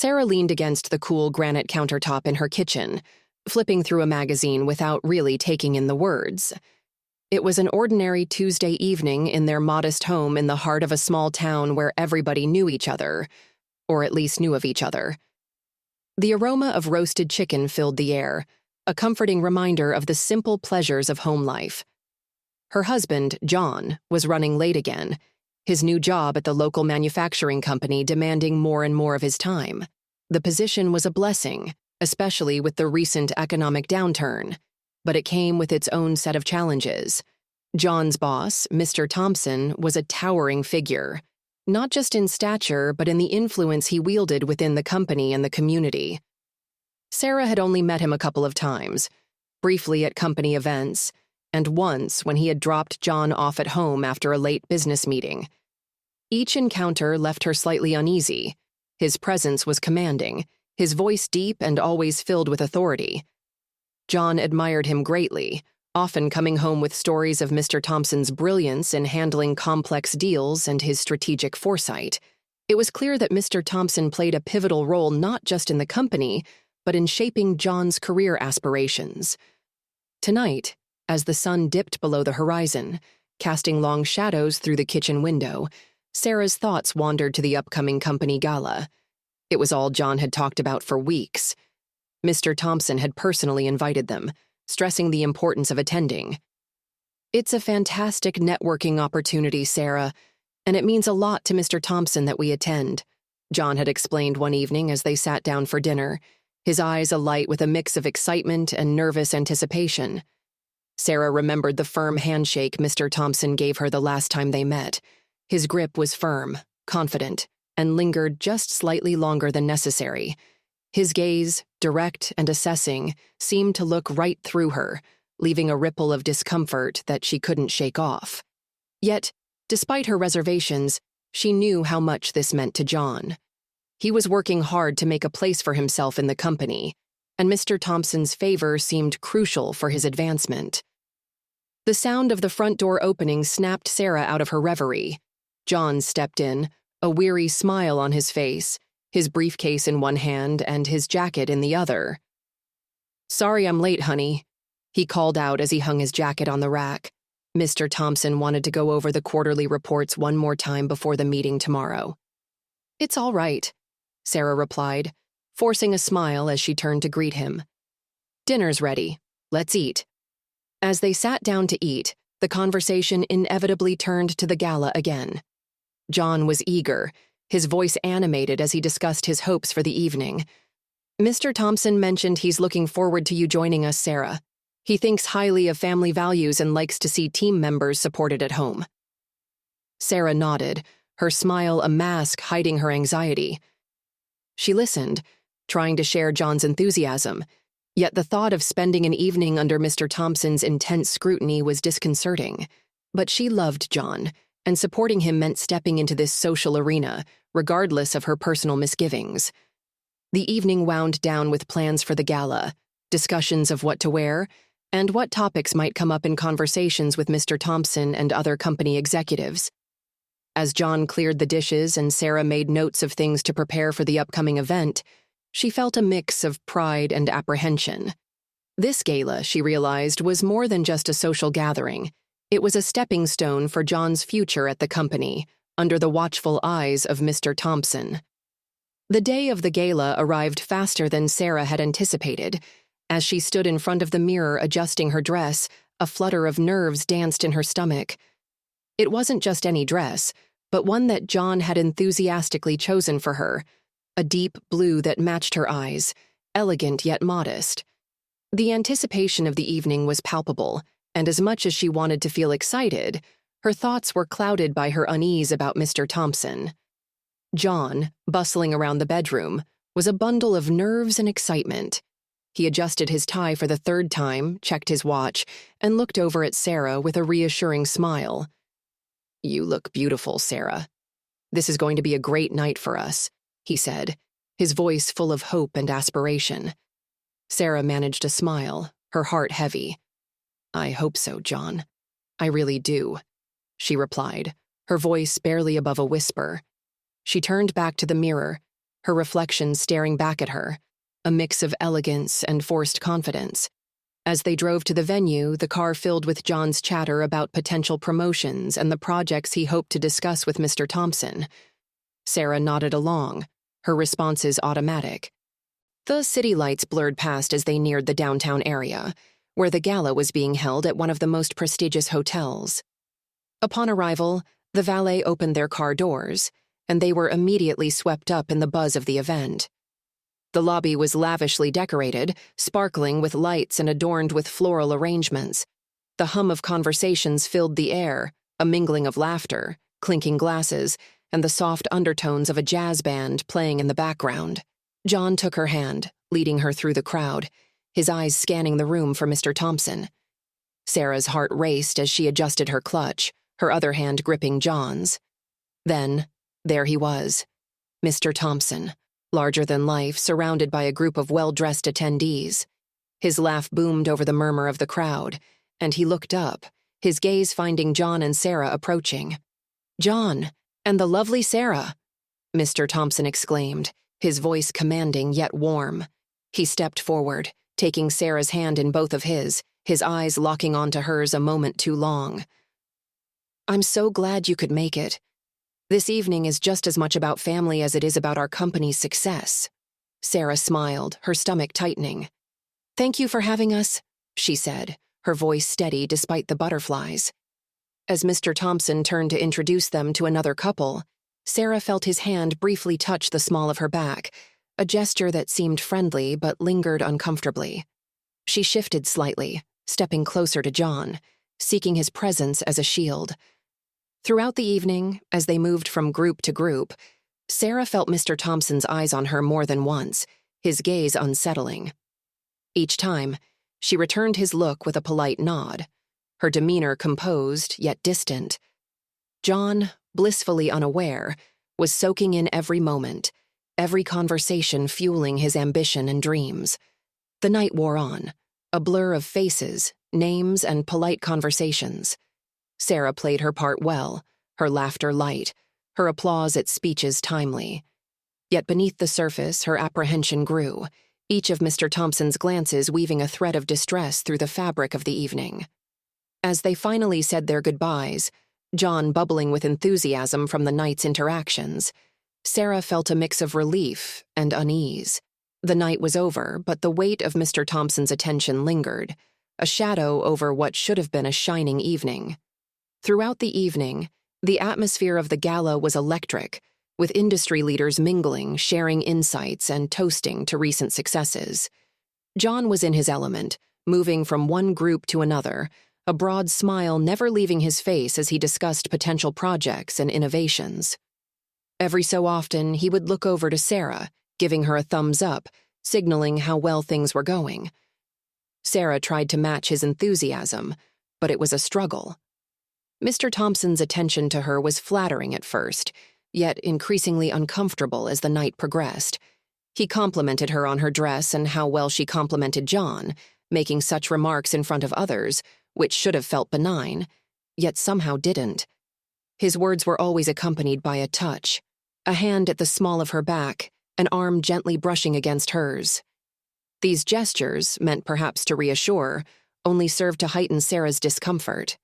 Sarah leaned against the cool granite countertop in her kitchen, flipping through a magazine without really taking in the words. It was an ordinary Tuesday evening in their modest home in the heart of a small town where everybody knew each other, or at least knew of each other. The aroma of roasted chicken filled the air, a comforting reminder of the simple pleasures of home life. Her husband, John, was running late again, his new job at the local manufacturing company demanding more and more of his time. The position was a blessing, especially with the recent economic downturn, but it came with its own set of challenges. John's boss, Mr. Thompson, was a towering figure, not just in stature but in the influence he wielded within the company and the community. Sarah had only met him a couple of times, briefly at company events, and once when he had dropped John off at home after a late business meeting. Each encounter left her slightly uneasy. His presence was commanding, his voice deep and always filled with authority. John admired him greatly, often coming home with stories of Mr. Thompson's brilliance in handling complex deals and his strategic foresight. It was clear that Mr. Thompson played a pivotal role not just in the company, but in shaping John's career aspirations. Tonight, as the sun dipped below the horizon, casting long shadows through the kitchen window, Sarah's thoughts wandered to the upcoming company gala. It was all John had talked about for weeks. Mr. Thompson had personally invited them, stressing the importance of attending. "It's a fantastic networking opportunity, Sarah, and it means a lot to Mr. Thompson that we attend," John had explained one evening as they sat down for dinner, his eyes alight with a mix of excitement and nervous anticipation. Sarah remembered the firm handshake Mr. Thompson gave her the last time they met. His grip was firm, confident, and lingered just slightly longer than necessary. His gaze, direct and assessing, seemed to look right through her, leaving a ripple of discomfort that she couldn't shake off. Yet, despite her reservations, she knew how much this meant to John. He was working hard to make a place for himself in the company, and Mr. Thompson's favor seemed crucial for his advancement. The sound of the front door opening snapped Sarah out of her reverie. John stepped in, a weary smile on his face, his briefcase in one hand and his jacket in the other. "Sorry I'm late, honey," he called out as he hung his jacket on the rack. Mr. Thompson wanted to go over the quarterly reports one more time before the meeting tomorrow. "It's all right," Sarah replied, forcing a smile as she turned to greet him. "Dinner's ready. Let's eat." As they sat down to eat, the conversation inevitably turned to the gala again. John was eager, his voice animated as he discussed his hopes for the evening. "Mr. Thompson mentioned he's looking forward to you joining us, Sarah. He thinks highly of family values and likes to see team members supported at home." Sarah nodded, her smile a mask hiding her anxiety. She listened, trying to share John's enthusiasm, yet the thought of spending an evening under Mr. Thompson's intense scrutiny was disconcerting. But she loved John, and supporting him meant stepping into this social arena, regardless of her personal misgivings. The evening wound down with plans for the gala, discussions of what to wear, and what topics might come up in conversations with Mr. Thompson and other company executives. As John cleared the dishes and Sarah made notes of things to prepare for the upcoming event, she felt a mix of pride and apprehension. This gala, she realized, was more than just a social gathering. It was a stepping stone for John's future at the company, under the watchful eyes of Mr. Thompson. The day of the gala arrived faster than Sarah had anticipated. As she stood in front of the mirror adjusting her dress, a flutter of nerves danced in her stomach. It wasn't just any dress, but one that John had enthusiastically chosen for her, a deep blue that matched her eyes, elegant yet modest. The anticipation of the evening was palpable, and as much as she wanted to feel excited, her thoughts were clouded by her unease about Mr. Thompson. John, bustling around the bedroom, was a bundle of nerves and excitement. He adjusted his tie for the third time, checked his watch, and looked over at Sarah with a reassuring smile. "You look beautiful, Sarah. This is going to be a great night for us," he said, his voice full of hope and aspiration. Sarah managed a smile, her heart heavy. "I hope so, John. I really do," she replied, her voice barely above a whisper. She turned back to the mirror, her reflection staring back at her, a mix of elegance and forced confidence. As they drove to the venue, the car filled with John's chatter about potential promotions and the projects he hoped to discuss with Mr. Thompson. Sarah nodded along, her responses automatic. The city lights blurred past as they neared the downtown area, where the gala was being held at one of the most prestigious hotels. Upon arrival, the valet opened their car doors, and they were immediately swept up in the buzz of the event. The lobby was lavishly decorated, sparkling with lights and adorned with floral arrangements. The hum of conversations filled the air, a mingling of laughter, clinking glasses, and the soft undertones of a jazz band playing in the background. John took her hand, leading her through the crowd, his eyes scanning the room for Mr. Thompson. Sarah's heart raced as she adjusted her clutch, her other hand gripping John's. Then, there he was, Mr. Thompson, larger than life, surrounded by a group of well-dressed attendees. His laugh boomed over the murmur of the crowd, and he looked up, his gaze finding John and Sarah approaching. "John, and the lovely Sarah," Mr. Thompson exclaimed, his voice commanding yet warm. He stepped forward, taking Sarah's hand in both of his eyes locking onto hers a moment too long. "I'm so glad you could make it. This evening is just as much about family as it is about our company's success." Sarah smiled, her stomach tightening. "Thank you for having us," she said, her voice steady despite the butterflies. As Mr. Thompson turned to introduce them to another couple, Sarah felt his hand briefly touch the small of her back, a gesture that seemed friendly but lingered uncomfortably. She shifted slightly, stepping closer to John, seeking his presence as a shield. Throughout the evening, as they moved from group to group, Sarah felt Mr. Thompson's eyes on her more than once, his gaze unsettling. Each time, she returned his look with a polite nod, her demeanor composed yet distant. John, blissfully unaware, was soaking in every moment, every conversation fueling his ambition and dreams. The night wore on, a blur of faces, names, and polite conversations. Sarah played her part well, her laughter light, her applause at speeches timely. Yet beneath the surface, her apprehension grew, each of Mr. Thompson's glances weaving a thread of distress through the fabric of the evening. As they finally said their goodbyes, John bubbling with enthusiasm from the night's interactions, Sarah felt a mix of relief and unease. The night was over, but the weight of Mr. Thompson's attention lingered, a shadow over what should have been a shining evening. Throughout the evening, the atmosphere of the gala was electric, with industry leaders mingling, sharing insights, and toasting to recent successes. John was in his element, moving from one group to another, a broad smile never leaving his face as he discussed potential projects and innovations. Every so often, he would look over to Sarah, giving her a thumbs up, signaling how well things were going. Sarah tried to match his enthusiasm, but it was a struggle. Mr. Thompson's attention to her was flattering at first, yet increasingly uncomfortable as the night progressed. He complimented her on her dress and how well she complimented John, making such remarks in front of others, which should have felt benign, yet somehow didn't. His words were always accompanied by a touch, a hand at the small of her back, an arm gently brushing against hers. These gestures, meant perhaps to reassure, only served to heighten Sarah's discomfort.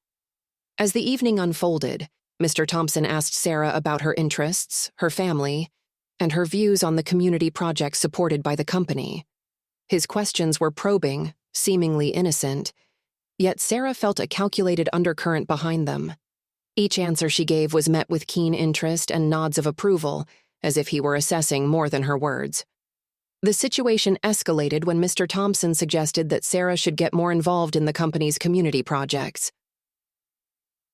As the evening unfolded, Mr. Thompson asked Sarah about her interests, her family, and her views on the community projects supported by the company. His questions were probing, seemingly innocent, yet Sarah felt a calculated undercurrent behind them. Each answer she gave was met with keen interest and nods of approval, as if he were assessing more than her words. The situation escalated when Mr. Thompson suggested that Sarah should get more involved in the company's community projects.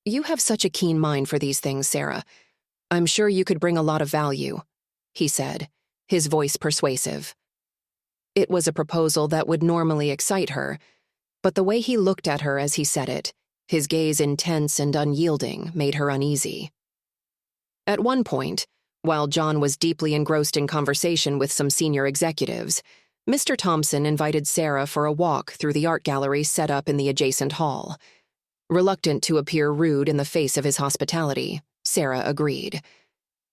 "You have such a keen mind for these things, Sarah. I'm sure you could bring a lot of value," he said, his voice persuasive. It was a proposal that would normally excite her, but the way he looked at her as he said it, his gaze intense and unyielding, made her uneasy. At one point, while John was deeply engrossed in conversation with some senior executives, Mr. Thompson invited Sarah for a walk through the art gallery set up in the adjacent hall. Reluctant to appear rude in the face of his hospitality, Sarah agreed.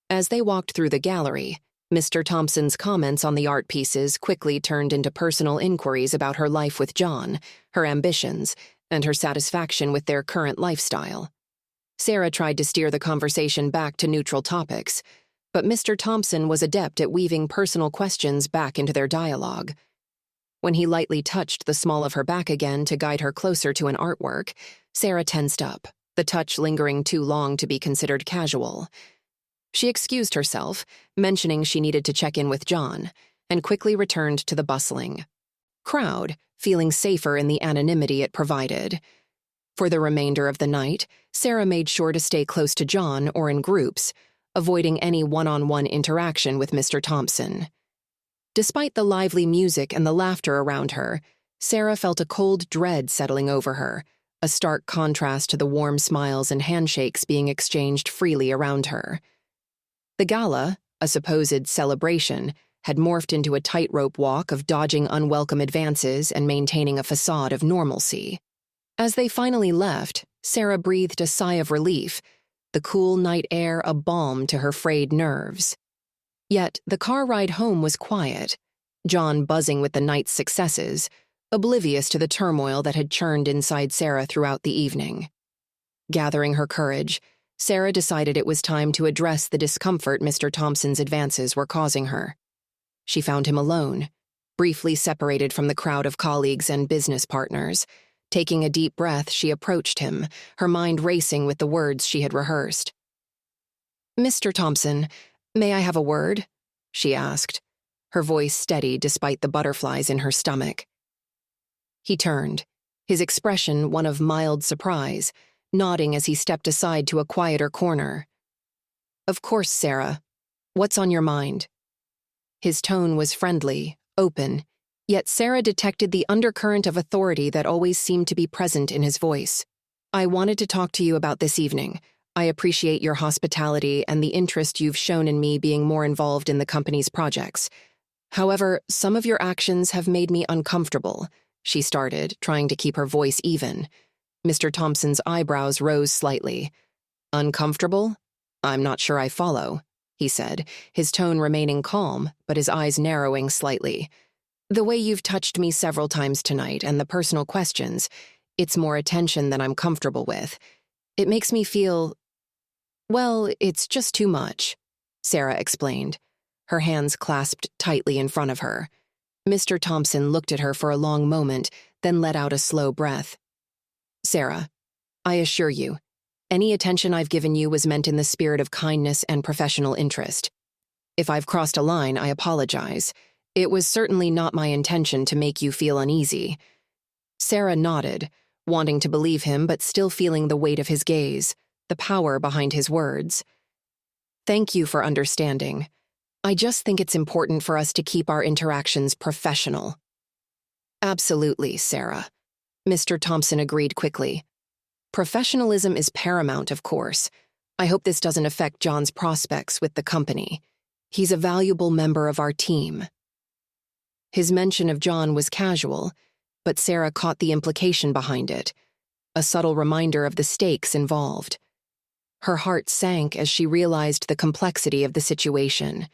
As they walked through the gallery, Mr. Thompson's comments on the art pieces quickly turned into personal inquiries about her life with John, her ambitions, and her satisfaction with their current lifestyle. Sarah tried to steer the conversation back to neutral topics, but Mr. Thompson was adept at weaving personal questions back into their dialogue. When he lightly touched the small of her back again to guide her closer to an artwork, Sarah tensed up, the touch lingering too long to be considered casual. She excused herself, mentioning she needed to check in with John, and quickly returned to the bustling crowd, feeling safer in the anonymity it provided. For the remainder of the night, Sarah made sure to stay close to John or in groups, avoiding any one-on-one interaction with Mr. Thompson. Despite the lively music and the laughter around her, Sarah felt a cold dread settling over her, a stark contrast to the warm smiles and handshakes being exchanged freely around her. The gala, a supposed celebration, had morphed into a tightrope walk of dodging unwelcome advances and maintaining a facade of normalcy. As they finally left, Sarah breathed a sigh of relief, the cool night air a balm to her frayed nerves. Yet the car ride home was quiet, John buzzing with the night's successes, oblivious to the turmoil that had churned inside Sarah throughout the evening. Gathering her courage, Sarah decided it was time to address the discomfort Mr. Thompson's advances were causing her. She found him alone, briefly separated from the crowd of colleagues and business partners. Taking a deep breath, she approached him, her mind racing with the words she had rehearsed. "Mr. Thompson, may I have a word?" she asked, her voice steady despite the butterflies in her stomach. He turned, his expression one of mild surprise, nodding as he stepped aside to a quieter corner. "Of course, Sarah. What's on your mind?" His tone was friendly, open, yet Sarah detected the undercurrent of authority that always seemed to be present in his voice. "I wanted to talk to you about this evening. I appreciate your hospitality and the interest you've shown in me being more involved in the company's projects. However, some of your actions have made me uncomfortable," she started, trying to keep her voice even. Mr. Thompson's eyebrows rose slightly. "Uncomfortable? I'm not sure I follow," he said, his tone remaining calm, but his eyes narrowing slightly. "The way you've touched me several times tonight and the personal questions, it's more attention than I'm comfortable with. It makes me feel... well, it's just too much," Sarah explained, her hands clasped tightly in front of her. Mr. Thompson looked at her for a long moment, then let out a slow breath. "Sarah, I assure you, any attention I've given you was meant in the spirit of kindness and professional interest. If I've crossed a line, I apologize. It was certainly not my intention to make you feel uneasy." Sarah nodded, wanting to believe him but still feeling the weight of his gaze, the power behind his words. "Thank you for understanding. I just think it's important for us to keep our interactions professional." "Absolutely, Sarah," Mr. Thompson agreed quickly. "Professionalism is paramount, of course. I hope this doesn't affect John's prospects with the company. He's a valuable member of our team." His mention of John was casual, but Sarah caught the implication behind it, a subtle reminder of the stakes involved. Her heart sank as she realized the complexity of the situation.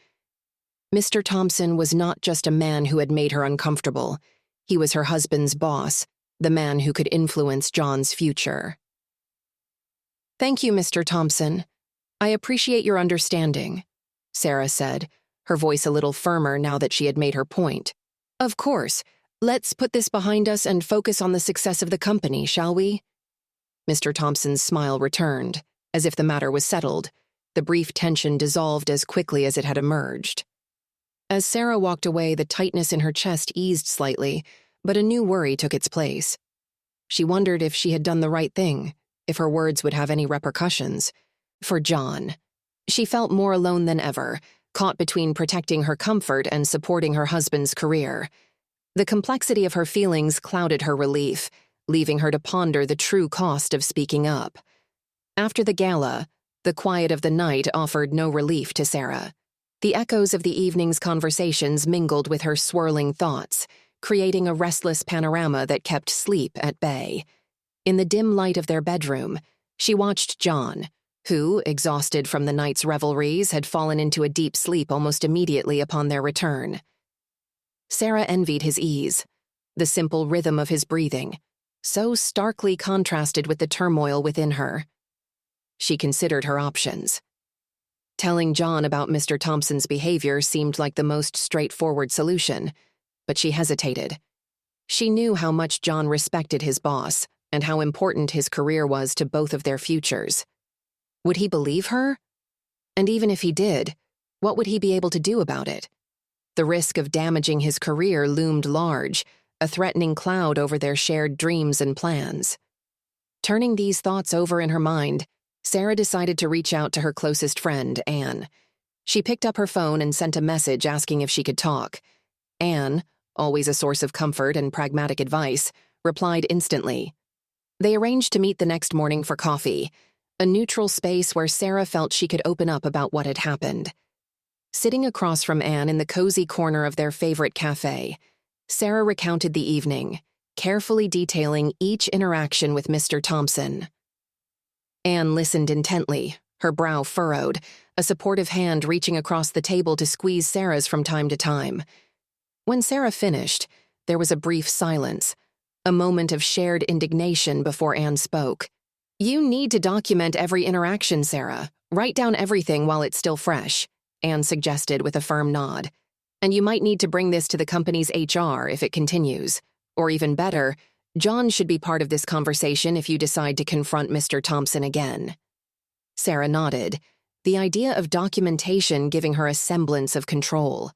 Mr. Thompson was not just a man who had made her uncomfortable. He was her husband's boss, the man who could influence John's future. "Thank you, Mr. Thompson. I appreciate your understanding," Sarah said, her voice a little firmer now that she had made her point. "Of course, let's put this behind us and focus on the success of the company, shall we?" Mr. Thompson's smile returned, as if the matter was settled. The brief tension dissolved as quickly as it had emerged. As Sarah walked away, the tightness in her chest eased slightly, but a new worry took its place. She wondered if she had done the right thing, if her words would have any repercussions. For John. She felt more alone than ever, caught between protecting her comfort and supporting her husband's career. The complexity of her feelings clouded her relief, leaving her to ponder the true cost of speaking up. After the gala, the quiet of the night offered no relief to Sarah. The echoes of the evening's conversations mingled with her swirling thoughts, creating a restless panorama that kept sleep at bay. In the dim light of their bedroom, she watched John, who, exhausted from the night's revelries, had fallen into a deep sleep almost immediately upon their return. Sarah envied his ease, the simple rhythm of his breathing, so starkly contrasted with the turmoil within her. She considered her options. Telling John about Mr. Thompson's behavior seemed like the most straightforward solution, but she hesitated. She knew how much John respected his boss and how important his career was to both of their futures. Would he believe her? And even if he did, what would he be able to do about it? The risk of damaging his career loomed large, a threatening cloud over their shared dreams and plans. Turning these thoughts over in her mind, Sarah decided to reach out to her closest friend, Anne. She picked up her phone and sent a message asking if she could talk. Anne, always a source of comfort and pragmatic advice, replied instantly. They arranged to meet the next morning for coffee, a neutral space where Sarah felt she could open up about what had happened. Sitting across from Anne in the cozy corner of their favorite cafe, Sarah recounted the evening, carefully detailing each interaction with Mr. Thompson. Anne listened intently, her brow furrowed, a supportive hand reaching across the table to squeeze Sarah's from time to time. When Sarah finished, there was a brief silence, a moment of shared indignation before Anne spoke. "You need to document every interaction, Sarah. Write down everything while it's still fresh," Anne suggested with a firm nod. "And you might need to bring this to the company's HR if it continues. Or even better, John should be part of this conversation if you decide to confront Mr. Thompson again." Sarah nodded, the idea of documentation giving her a semblance of control.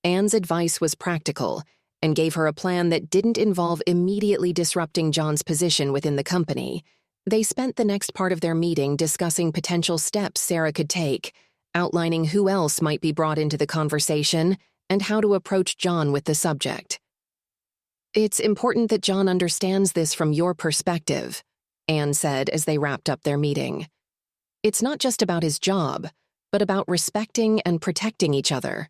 Anne's advice was practical and gave her a plan that didn't involve immediately disrupting John's position within the company. They spent the next part of their meeting discussing potential steps Sarah could take, outlining who else might be brought into the conversation and how to approach John with the subject. "It's important that John understands this from your perspective," Anne said as they wrapped up their meeting. "It's not just about his job, but about respecting and protecting each other."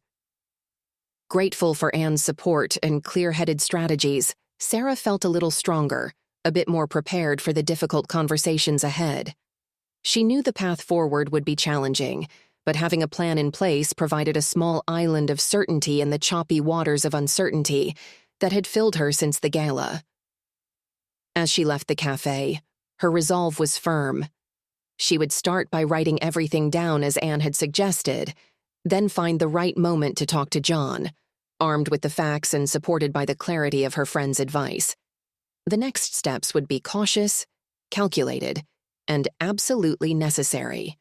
Grateful for Anne's support and clear-headed strategies, Sarah felt a little stronger, a bit more prepared for the difficult conversations ahead. She knew the path forward would be challenging, but having a plan in place provided a small island of certainty in the choppy waters of uncertainty that had filled her since the gala. As she left the cafe, her resolve was firm. She would start by writing everything down as Anne had suggested, then find the right moment to talk to John, armed with the facts and supported by the clarity of her friend's advice. The next steps would be cautious, calculated, and absolutely necessary.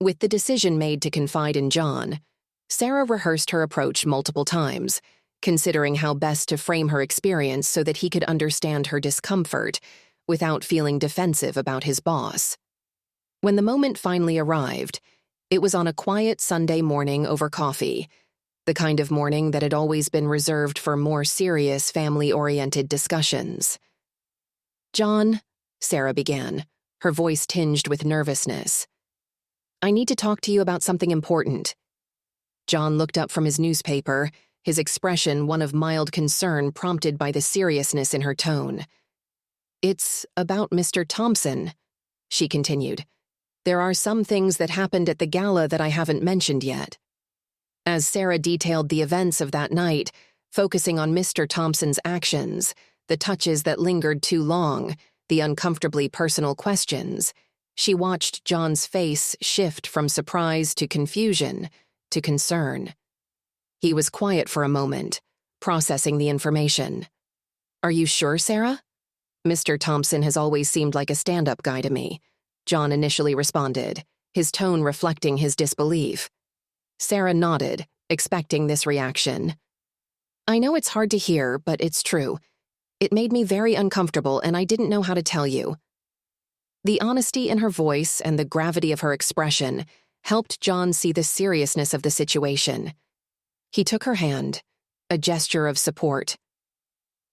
With the decision made to confide in John, Sarah rehearsed her approach multiple times, considering how best to frame her experience so that he could understand her discomfort without feeling defensive about his boss. When the moment finally arrived, it was on a quiet Sunday morning over coffee, the kind of morning that had always been reserved for more serious family-oriented discussions. "John," Sarah began, her voice tinged with nervousness, "I need to talk to you about something important." John looked up from his newspaper, his expression one of mild concern prompted by the seriousness in her tone. "It's about Mr. Thompson," she continued. "There are some things that happened at the gala that I haven't mentioned yet." As Sarah detailed the events of that night, focusing on Mr. Thompson's actions, the touches that lingered too long, the uncomfortably personal questions, she watched John's face shift from surprise to confusion to concern. He was quiet for a moment, processing the information. "Are you sure, Sarah?" "Mr. Thompson has always seemed like a stand-up guy to me," John initially responded, his tone reflecting his disbelief. Sarah nodded, expecting this reaction. "I know it's hard to hear, but it's true. It made me very uncomfortable, and I didn't know how to tell you." The honesty in her voice and the gravity of her expression helped John see the seriousness of the situation. He took her hand, a gesture of support.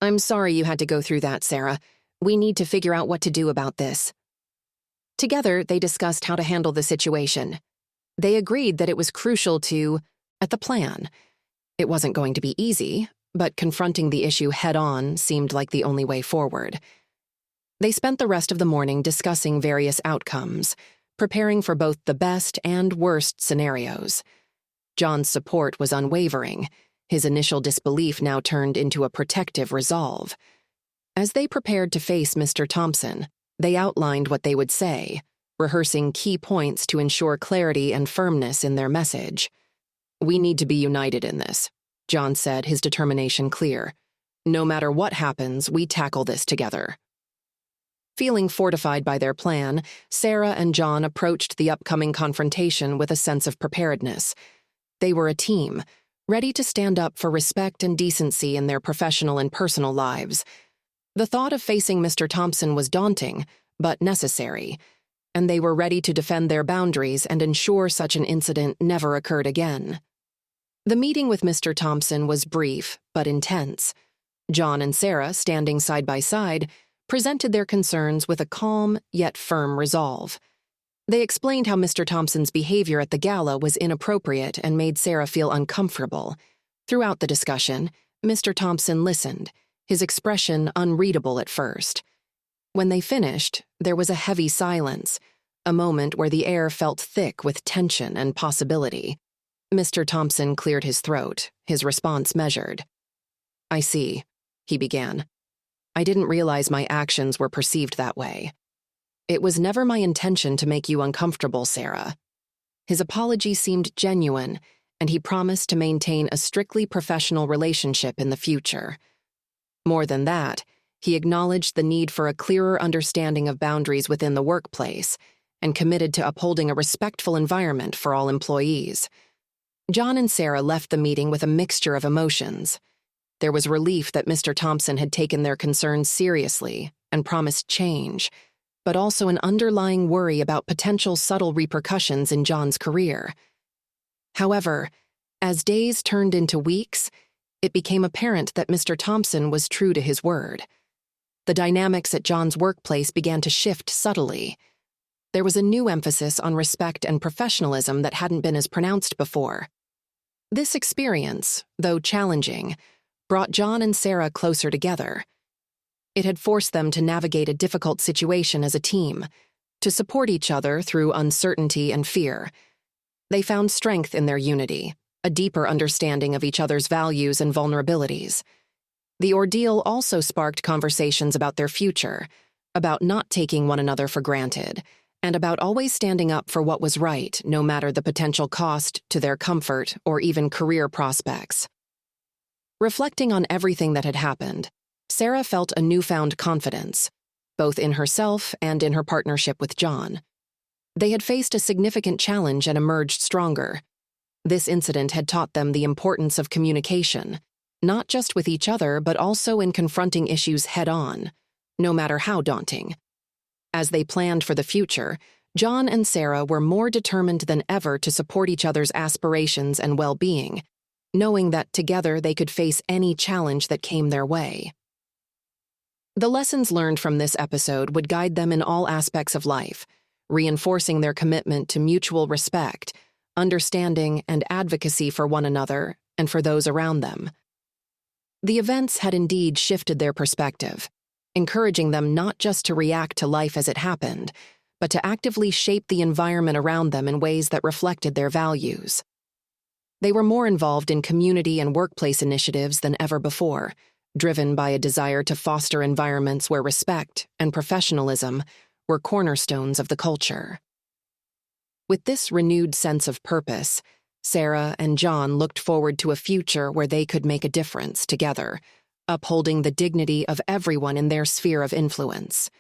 "I'm sorry you had to go through that, Sarah. We need to figure out what to do about this." Together, they discussed how to handle the situation. They agreed that it was crucial at the plan. It wasn't going to be easy, but confronting the issue head-on seemed like the only way forward. They spent the rest of the morning discussing various outcomes, preparing for both the best and worst scenarios. John's support was unwavering. His initial disbelief now turned into a protective resolve. As they prepared to face Mr. Thompson, they outlined what they would say, rehearsing key points to ensure clarity and firmness in their message. "We need to be united in this," John said, his determination clear. "No matter what happens, we tackle this together." Feeling fortified by their plan, Sarah and John approached the upcoming confrontation with a sense of preparedness. They were a team, ready to stand up for respect and decency in their professional and personal lives. The thought of facing Mr. Thompson was daunting, but necessary, and they were ready to defend their boundaries and ensure such an incident never occurred again. The meeting with Mr. Thompson was brief but intense. John and Sarah, standing side by side, presented their concerns with a calm yet firm resolve. They explained how Mr. Thompson's behavior at the gala was inappropriate and made Sarah feel uncomfortable. Throughout the discussion, Mr. Thompson listened, his expression unreadable at first. When they finished, there was a heavy silence, a moment where the air felt thick with tension and possibility. Mr. Thompson cleared his throat, his response measured. "I see," he began. "I didn't realize my actions were perceived that way. It was never my intention to make you uncomfortable, Sarah." His apology seemed genuine, and he promised to maintain a strictly professional relationship in the future. More than that, he acknowledged the need for a clearer understanding of boundaries within the workplace and committed to upholding a respectful environment for all employees. John and Sarah left the meeting with a mixture of emotions. There was relief that Mr. Thompson had taken their concerns seriously and promised change, but also an underlying worry about potential subtle repercussions in John's career. However, as days turned into weeks, it became apparent that Mr. Thompson was true to his word. The dynamics at John's workplace began to shift subtly. There was a new emphasis on respect and professionalism that hadn't been as pronounced before. This experience, though challenging, brought John and Sarah closer together. It had forced them to navigate a difficult situation as a team, to support each other through uncertainty and fear. They found strength in their unity, a deeper understanding of each other's values and vulnerabilities. The ordeal also sparked conversations about their future, about not taking one another for granted, and about always standing up for what was right, no matter the potential cost to their comfort or even career prospects. Reflecting on everything that had happened, Sarah felt a newfound confidence, both in herself and in her partnership with John. They had faced a significant challenge and emerged stronger. This incident had taught them the importance of communication, not just with each other, but also in confronting issues head-on, no matter how daunting. As they planned for the future, John and Sarah were more determined than ever to support each other's aspirations and well-being, knowing that together they could face any challenge that came their way. The lessons learned from this episode would guide them in all aspects of life, reinforcing their commitment to mutual respect, understanding, and advocacy for one another and for those around them. The events had indeed shifted their perspective, encouraging them not just to react to life as it happened, but to actively shape the environment around them in ways that reflected their values. They were more involved in community and workplace initiatives than ever before, driven by a desire to foster environments where respect and professionalism were cornerstones of the culture. With this renewed sense of purpose, Sarah and John looked forward to a future where they could make a difference together, upholding the dignity of everyone in their sphere of influence.